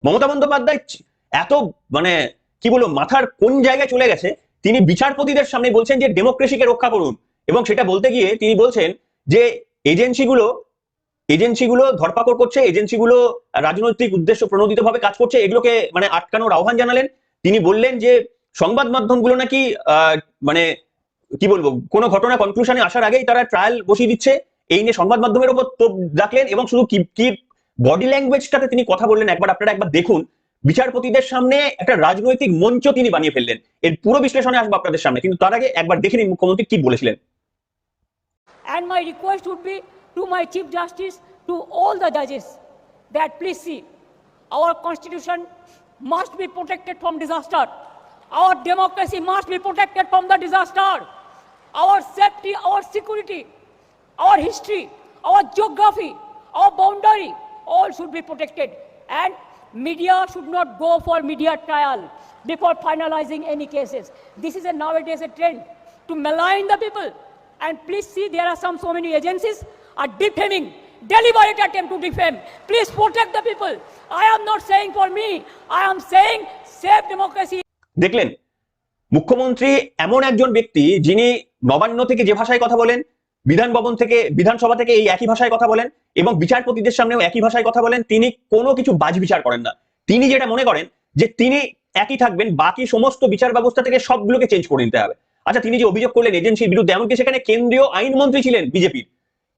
মমতা বন্দ্যোপাধ্যায় এত মানে কি বলবো মাথার কোন জায়গায় চলে গেছে, তিনি বিচারপতিদের সামনে বলছেন যে ডেমোক্রেসিকে রক্ষা করুন, এবং সেটা বলতে গিয়ে তিনি বলছেন যে এজেন্সিগুলো এজেন্সিগুলো ধরপাকড় করছে, এজেন্সিগুলো রাজনৈতিক উদ্দেশ্য প্রণোদিত ভাবে কাজ করছে, এগুলোকে মানে আটকানোর আহ্বান জানালেন। তিনি বললেন যে সংবাদ মাধ্যমগুলো নাকি মানে কি বলবো কোনো ঘটনা কনক্লুশনে আসার আগেই তারা ট্রায়াল বসিয়ে দিচ্ছে, এই নিয়ে সংবাদ মাধ্যমের উপর তোপ রাখলেন, এবং শুধু কি কি বডি ল্যাঙ্গুয়েজটাতে তিনি কথা বললেন আপনারা একবার দেখুন। বিচারপতিদের সামনে একটা রাজনৈতিক মঞ্চ তিনি বানিয়ে ফেললেন। এর পুরো বিশ্লেষণে আসবো আপনাদের সামনে, কিন্তু তার আগে একবার দেখে নিন মুখ্যমন্ত্রী কি বলেছিলেন। And my request would be to my Chief Justice, to all the judges, that please see, our constitution must be protected from disaster. Our democracy must be protected from the disaster. Our safety, our security, our history, our geography, our boundary, all should be protected. And media should not go for media trial before finalizing any cases. This is nowadays a trend to malign the people. And please see, there are so many agencies are defaming, deliberate attempt to defame. Please protect the people. I am not saying for me, I am saying save democracy. দেখলেন মুখ্যমন্ত্রী এমন একজন ব্যক্তি যিনি নবান্ন থেকে যে ভাষায় কথা বলেন, বিধান ভবন থেকে বিধানসভা থেকে এই একই ভাষায় কথা বলেন, এবং বিচারপতিদের সামনেও একই ভাষায় কথা বলেন। তিনি কোনো কিছু বাজ বিচার করেন না। তিনি যেটা মনে করেন যে তিনি একই থাকবেন, বাকি সমস্ত বিচার ব্যবস্থা থেকে সবগুলোকে চেঞ্জ করে নিতে হবে। আচ্ছা, তিনি যে অভিযোগ করলেন এজেন্সির বিরুদ্ধে, এমনকি সেখানে কেন্দ্রীয় আইনমন্ত্রী ছিলেন বিজেপির,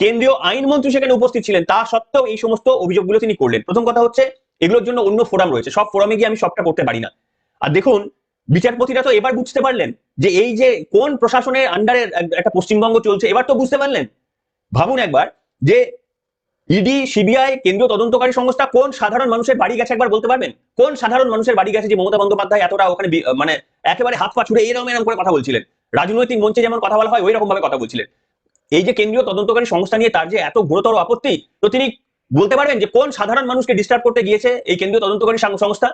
কেন্দ্রীয় আইনমন্ত্রী সেখানে উপস্থিত ছিলেন, তা সত্ত্বেও এই সমস্ত অভিযোগগুলো তিনি করলেন। প্রথম কথা হচ্ছে এগুলোর জন্য অন্য ফোরাম রয়েছে, সব ফোরামে গিয়ে আমি সবটা করতে পারি না। আর দেখুন বিচারপতিরা তো এবার বুঝতে পারলেন যে এই যে কোন প্রশাসনের আন্ডারে একটা পশ্চিমবঙ্গ চলছে, এবার তো বুঝতে পারলেন। ভাবুন একবার যে ইডি, সিবিআই, কেন্দ্রীয় তদন্তকারী সংস্থা কোন সাধারণ মানুষের বাড়ি গেছে, একবার বলতে পারবেন কোন সাধারণ মানুষের বাড়ি গেছে যে মমতা বন্দ্যোপাধ্যায় এতটা ওখানে মানে একেবারে হাত পা ছুড়ে এরকম এরকম করে কথা বলছিলেন, রাজনৈতিক মঞ্চে যেমন কথা বলা হয় ওই রকম ভাবে কথা বলছিলেন। এই যে কেন্দ্রীয় তদন্তকারী সংস্থা নিয়ে তার যে এত গুরুতর আপত্তি, তো তিনি বলতে পারবেন যে কোন সাধারণ মানুষকে ডিস্টার্ব করতে গিয়েছে এই কেন্দ্রীয় তদন্তকারী সংস্থা।